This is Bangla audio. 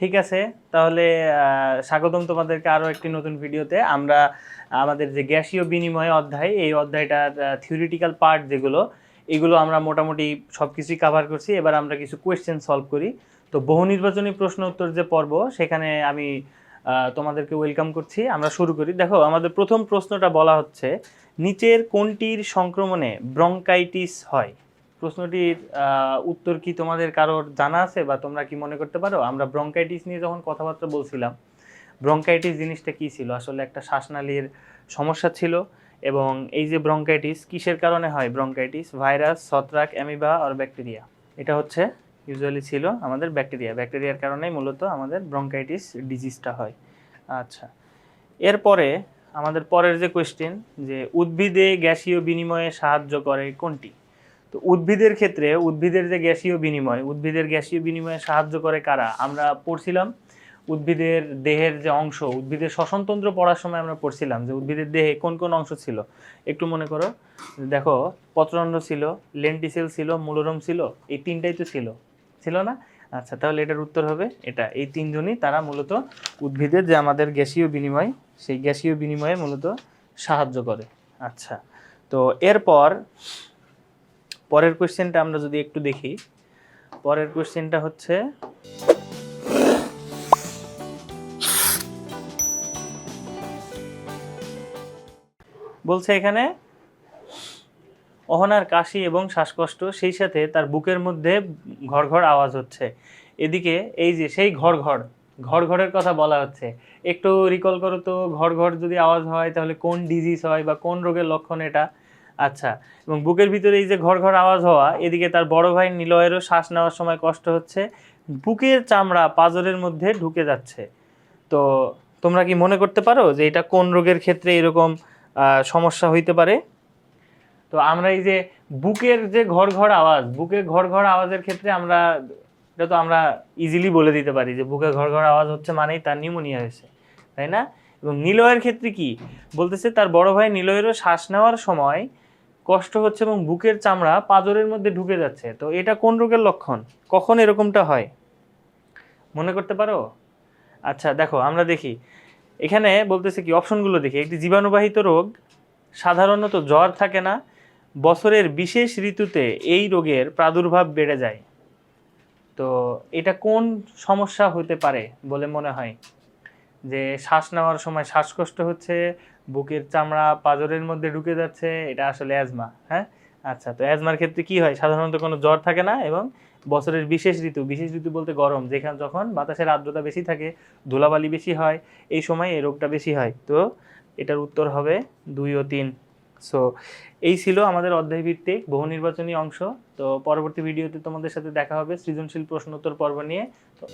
ঠিক আছে, তাহলে স্বাগতম তোমাদেরকে আরও একটি নতুন ভিডিওতে। আমরা আমাদের যে গ্যাসীয় বিনিময় অধ্যায়, এই অধ্যায়টার থিওরিটিক্যাল পার্ট যেগুলো, এগুলো আমরা মোটামুটি সব কিছুই কাভার করছি। এবার আমরা কিছু কোয়েশ্চেন সলভ করি। তো বহু নির্বাচনী প্রশ্ন উত্তর যে পর্ব, সেখানে আমি তোমাদেরকে ওয়েলকাম করছি। আমরা শুরু করি। দেখো, আমাদের প্রথম প্রশ্নটা বলা হচ্ছে, নিচের কোনটির সংক্রমণে ব্রঙ্কাইটিস হয়? প্রশ্নটির উত্তর কি তোমাদের কারোর জানা আছে, বা তোমরা কি মনে করতে পারো? আমরা ব্রঙ্কাইটিস নিয়ে যখন কথাবার্তা বলছিলাম, ব্রঙ্কাইটিস জিনিসটা কি ছিল? আসলে একটা শ্বাসনালীর সমস্যা ছিল। এবং এই যে ব্রঙ্কাইটিস কিসের কারণে হয়? ব্রঙ্কাইটিস ভাইরাস, ছত্রাক, অ্যামিবা আর ব্যাকটেরিয়া। এটা হচ্ছে ইউজুয়ালি ছিল আমাদের ব্যাকটেরিয়ার কারণেই মূলত আমাদের ব্রঙ্কাইটিস ডিজিজটা হয়। আচ্ছা, এরপরে আমাদের পরের যে কোয়েশ্চেন, যে উদ্ভিদে গ্যাসীয় বিনিময়ে সাহায্য করে কোনটি? তো উদ্ভিদের ক্ষেত্রে উদ্ভিদের যে গ্যাসীয় বিনিময়, উদ্ভিদের গ্যাসীয় বিনিময়ে সাহায্য করে কারা? আমরা পড়ছিলাম উদ্ভিদের দেহের যে অংশ, উদ্ভিদের শ্বসনতন্ত্র পড়ার সময় আমরা পড়ছিলাম যে উদ্ভিদের দেহে কোন কোন অংশ ছিল। একটু মনে করো, দেখো, পত্ররন্ধ্র ছিল, লেন্টিসেল ছিল, মূলরম ছিল, এই তিনটাই তো ছিল, ছিল না? আচ্ছা, তাহলে এটার উত্তর হবে এটা। এই তিনজনই তারা মূলত উদ্ভিদের যে আমাদের গ্যাসীয় বিনিময়, সেই গ্যাসীয় বিনিময়ে মূলত সাহায্য করে। আচ্ছা, তো এরপর পরের কোশ্চেনটা আমরা যদি একটু দেখি, পরের কোশ্চেনটা হচ্ছে, বলছে এখানে অহনার কাশি এবং শ্বাসকষ্ট, সেই সাথে তার বুকের মধ্যে ঘর ঘর আওয়াজ হচ্ছে। এদিকে এই যে সেই ঘর ঘরের কথা বলা হচ্ছে। একটু রিকল করো তো, ঘর যদি আওয়াজ হয় তাহলে কোন ডিজিজ হয় বা কোন রোগের লক্ষণ এটা? আচ্ছা, এবং বুকের ভিতরে এই যে ঘর আওয়াজ হওয়া, এদিকে তার বড় ভাই নিলয়েরও শ্বাস নেওয়ার সময় কষ্ট হচ্ছে, বুকের চামড়া পাঁজরের মধ্যে ঢুকে যাচ্ছে। তো তোমরা কি মনে করতে পারো যে এটা কোন রোগের ক্ষেত্রে এরকম সমস্যা হইতে পারে? তো আমরা এই যে বুকের যে ঘর আওয়াজ, বুকের ঘর আওয়াজের ক্ষেত্রে আমরা এটা তো আমরা ইজিলি বলে দিতে পারি যে বুকে ঘর আওয়াজ হচ্ছে মানেই তার নিউমোনিয়া হয়েছে, তাই না? এবং নিলয়ের ক্ষেত্রে কি বলতেছে? তার বড় ভাই নিলয়েরও শ্বাস নেওয়ার সময় কষ্ট হচ্ছে এবং বুকের চামড়া পাঁজরের মধ্যে ঢুকে যাচ্ছে। তো এটা কোন রোগের লক্ষণ? কখন এরকমটা হয়? মনে করতে পারো? আচ্ছা, দেখো আমরা দেখি এখানে বলতেছে কি, অপশনগুলো দেখি। একটি জীবাণুবাহিত রোগ, সাধারণত জ্বর থাকে না, বছরের বিশেষ ঋতুতে এই রোগের প্রাদুর্ভাব বেড়ে যায়। তো এটা কোন সমস্যা হতে পারে বলে মনে হয়? যে শ্বাস নেওয়ার সময় শ্বাসকষ্ট হচ্ছে, বুকের চামড়া পাঁজরের মধ্যে ঢুকে যাচ্ছে, এটা আসলে অ্যাজমা। হ্যাঁ, আচ্ছা, তো অ্যাজমার ক্ষেত্রে কি হয়? সাধারণত কোনো জ্বর থাকে না, এবং বছরের বিশেষ ঋতু বলতে গরম, যেখানে যখন বাতাসের আর্দ্রতা বেশি থাকে, ধুলাবালি বেশি হয়, এই সময় এই রোগটা বেশি হয়। তো এটার উত্তর হবে 2 ও 3। সো এই ছিল আমাদের অধ্যায়ভিত্তিক বহু নির্বাচনী অংশ। তো পরবর্তী ভিডিওতে তোমাদের সাথে দেখা হবে সৃজনশীল প্রশ্নোত্তর পর্ব নিয়ে। তো